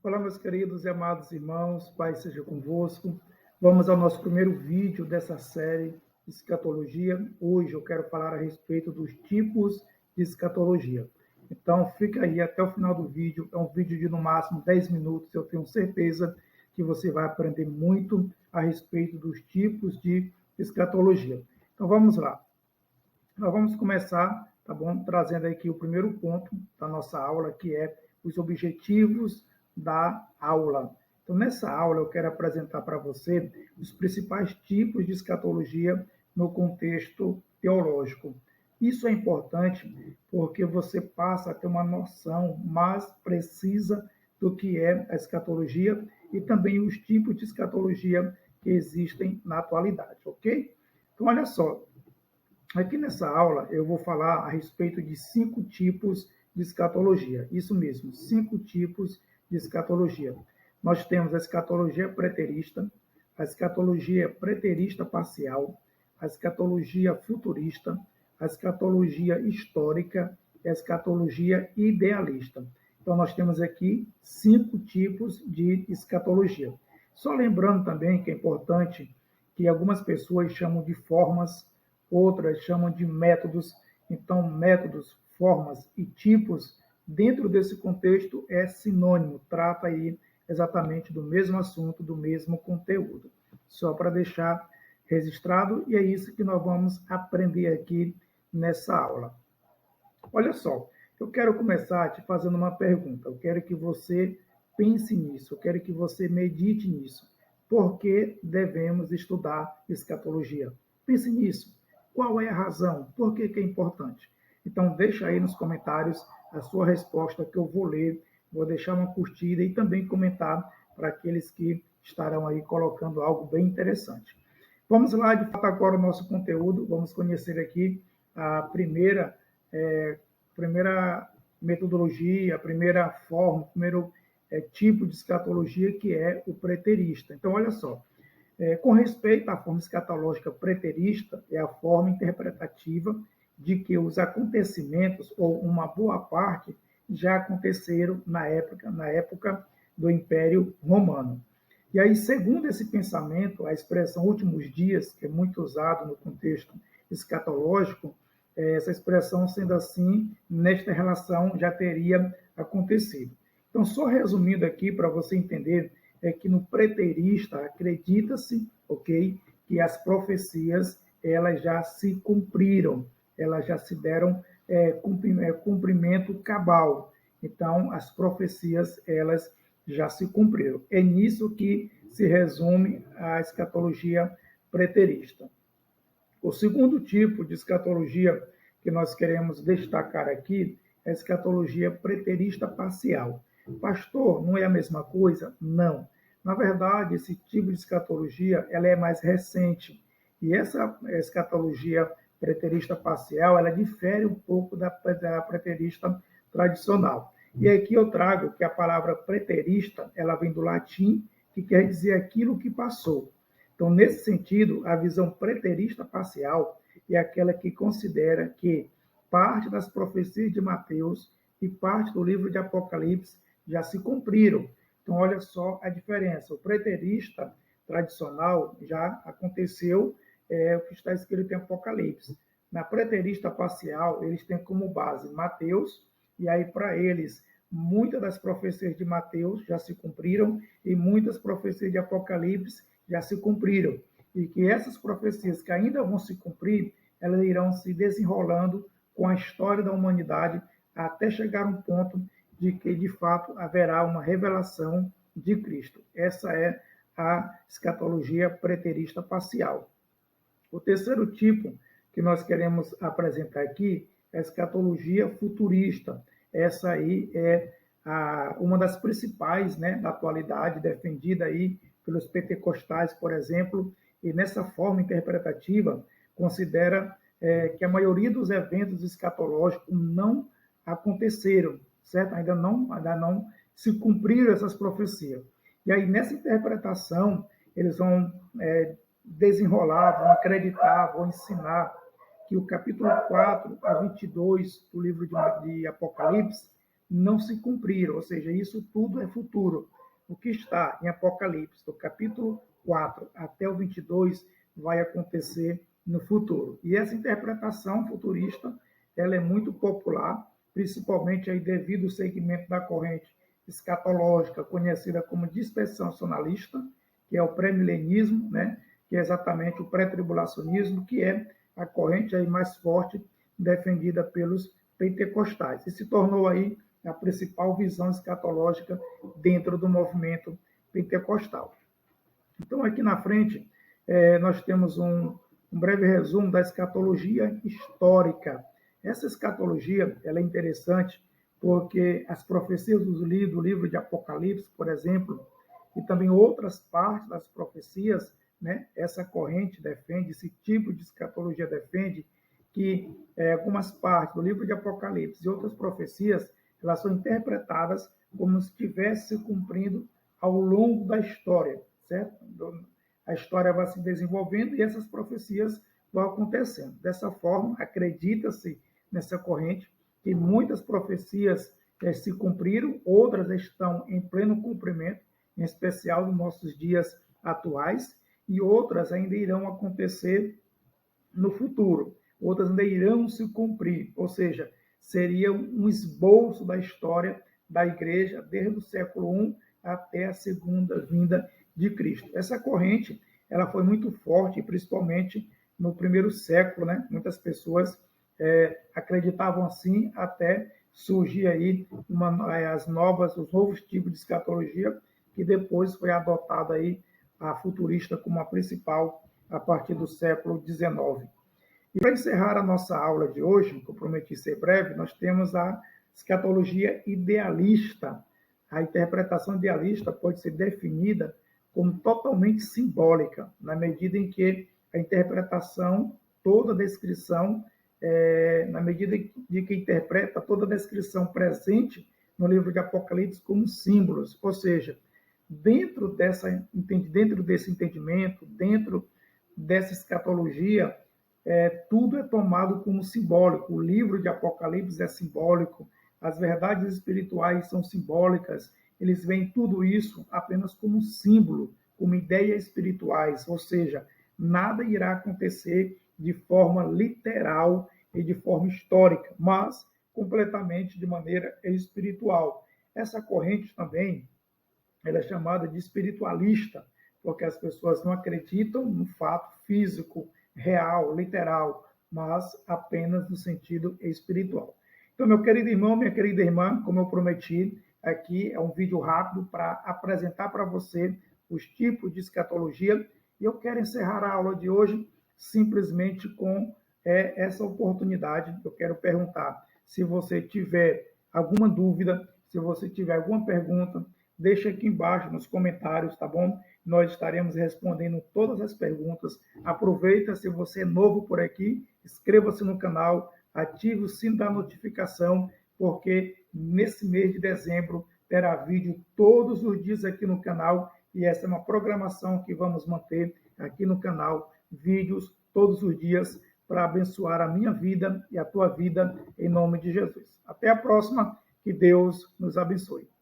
Olá, meus queridos e amados irmãos, Pai seja convosco. Vamos ao nosso primeiro vídeo dessa série Escatologia. Hoje eu quero falar a respeito dos tipos de escatologia. Então, fica aí até o final do vídeo. É um vídeo de no máximo 10 minutos. Eu tenho certeza que você vai aprender muito a respeito dos tipos de escatologia. Então, vamos lá. Nós vamos começar, tá bom? Trazendo aqui o primeiro ponto da nossa aula, que é os objetivos da aula. Então, nessa aula, eu quero apresentar para você os principais tipos de escatologia no contexto teológico. Isso é importante porque você passa a ter uma noção mais precisa do que é a escatologia e também os tipos de escatologia que existem na atualidade, ok? Então, olha só, aqui nessa aula eu vou falar a respeito de 5 tipos de escatologia. Isso mesmo, 5 tipos de escatologia. Nós temos a escatologia preterista, a escatologia preterista parcial, a escatologia futurista, a escatologia histórica e a escatologia idealista. Então, nós temos aqui 5 tipos de escatologia. Só lembrando também que é importante que algumas pessoas chamam de formas, outras chamam de métodos. Então, métodos, formas e tipos, dentro desse contexto, é sinônimo, trata aí exatamente do mesmo assunto, do mesmo conteúdo. Só para deixar registrado, e é isso que nós vamos aprender aqui nessa aula. Olha só, eu quero começar te fazendo uma pergunta. Eu quero que você pense nisso, eu quero que você medite nisso. Por que devemos estudar escatologia? Pense nisso. Qual é a razão? Por que é importante? Então, deixa aí nos comentários a sua resposta que eu vou ler, vou deixar uma curtida e também comentar para aqueles que estarão aí colocando algo bem interessante. Vamos lá, de fato, agora o nosso conteúdo. Vamos conhecer aqui a primeira metodologia, a primeira forma, o primeiro tipo de escatologia, que é o preterista. Então, olha só, com respeito à forma escatológica preterista, é a forma interpretativa de que os acontecimentos, ou uma boa parte, já aconteceram na época do Império Romano. E aí, segundo esse pensamento, a expressão últimos dias, que é muito usado no contexto escatológico, essa expressão, sendo assim, nesta relação já teria acontecido. Então, só resumindo aqui para você entender, é que no preterista acredita-se, ok, que as profecias elas já se cumpriram, elas já se deram cumprimento cabal. Então, as profecias elas já se cumpriram. É nisso que se resume a escatologia preterista. O segundo tipo de escatologia que nós queremos destacar aqui é a escatologia preterista parcial. Pastor, não é a mesma coisa? Não. Na verdade, esse tipo de escatologia ela é mais recente. E essa escatologia preterista parcial, ela difere um pouco da preterista tradicional. E aqui eu trago que a palavra preterista, ela vem do latim, que quer dizer aquilo que passou. Então, nesse sentido, a visão preterista parcial é aquela que considera que parte das profecias de Mateus e parte do livro de Apocalipse já se cumpriram. Então, olha só a diferença. O preterista tradicional já aconteceu o que está escrito em Apocalipse. Na preterista parcial, eles têm como base Mateus, e aí para eles, muitas das profecias de Mateus já se cumpriram e muitas profecias de Apocalipse já se cumpriram. E que essas profecias que ainda vão se cumprir, elas irão se desenrolando com a história da humanidade até chegar a um ponto de que, de fato, haverá uma revelação de Cristo. Essa é a escatologia preterista parcial. O terceiro tipo que nós queremos apresentar aqui é a escatologia futurista. Essa aí é uma das principais, né, da atualidade, defendida aí pelos pentecostais, por exemplo, e nessa forma interpretativa considera que a maioria dos eventos escatológicos não aconteceram, certo? Ainda não se cumpriram essas profecias. E aí, nessa interpretação, eles vão desenrolar, vão acreditar, vão ensinar que o capítulo 4 a 22 do livro de Apocalipse não se cumpriram, ou seja, isso tudo é futuro. O que está em Apocalipse, do capítulo 4 até o 22, vai acontecer no futuro. E essa interpretação futurista, ela é muito popular, principalmente aí devido ao segmento da corrente escatológica, conhecida como dispensacionalista, que é o pré-milenismo, né? Que é exatamente o pré-tribulacionismo, que é a corrente aí mais forte defendida pelos pentecostais. E se tornou aí a principal visão escatológica dentro do movimento pentecostal. Então, aqui na frente, nós temos um breve resumo da escatologia histórica. Essa escatologia ela é interessante porque as profecias do livro de Apocalipse, por exemplo, e também outras partes das profecias, né, essa corrente defende, esse tipo de escatologia defende que algumas partes do livro de Apocalipse e outras profecias, elas são interpretadas como se estivesse se cumprindo ao longo da história, certo? A história vai se desenvolvendo e essas profecias vão acontecendo. Dessa forma, acredita-se nessa corrente que muitas profecias se cumpriram, outras estão em pleno cumprimento, em especial nos nossos dias atuais, e outras ainda irão acontecer no futuro, outras ainda irão se cumprir, ou seja, seria um esboço da história da igreja desde o século I até a segunda vinda de Cristo. Essa corrente ela foi muito forte, principalmente no primeiro século, né? Muitas pessoas acreditavam assim até surgir aí os novos tipos de escatologia que depois foi adotada aí a futurista como a principal a partir do século XIX. E para encerrar a nossa aula de hoje, que eu prometi ser breve, nós temos a escatologia idealista. A interpretação idealista pode ser definida como totalmente simbólica, na medida em que a interpretação, toda a descrição, na medida de que interpreta toda a descrição presente no livro de Apocalipse como símbolos, ou seja, dentro desse entendimento, dentro dessa escatologia, tudo é tomado como simbólico. O livro de Apocalipse é simbólico, as verdades espirituais são simbólicas, eles veem tudo isso apenas como símbolo, como ideias espirituais, ou seja, nada irá acontecer de forma literal e de forma histórica, mas completamente de maneira espiritual. Essa corrente também ela é chamada de espiritualista, porque as pessoas não acreditam no fato físico, real, literal, mas apenas no sentido espiritual. Então, meu querido irmão, minha querida irmã, como eu prometi, aqui é um vídeo rápido para apresentar para você os tipos de escatologia, e eu quero encerrar a aula de hoje simplesmente com essa oportunidade. Eu quero perguntar, se você tiver alguma dúvida, se você tiver alguma pergunta, deixa aqui embaixo nos comentários, tá bom? Nós estaremos respondendo todas as perguntas. Aproveita, se você é novo por aqui, inscreva-se no canal, ative o sino da notificação, porque nesse mês de dezembro terá vídeo todos os dias aqui no canal, e essa é uma programação que vamos manter aqui no canal, vídeos todos os dias para abençoar a minha vida e a tua vida, em nome de Jesus. Até a próxima, que Deus nos abençoe.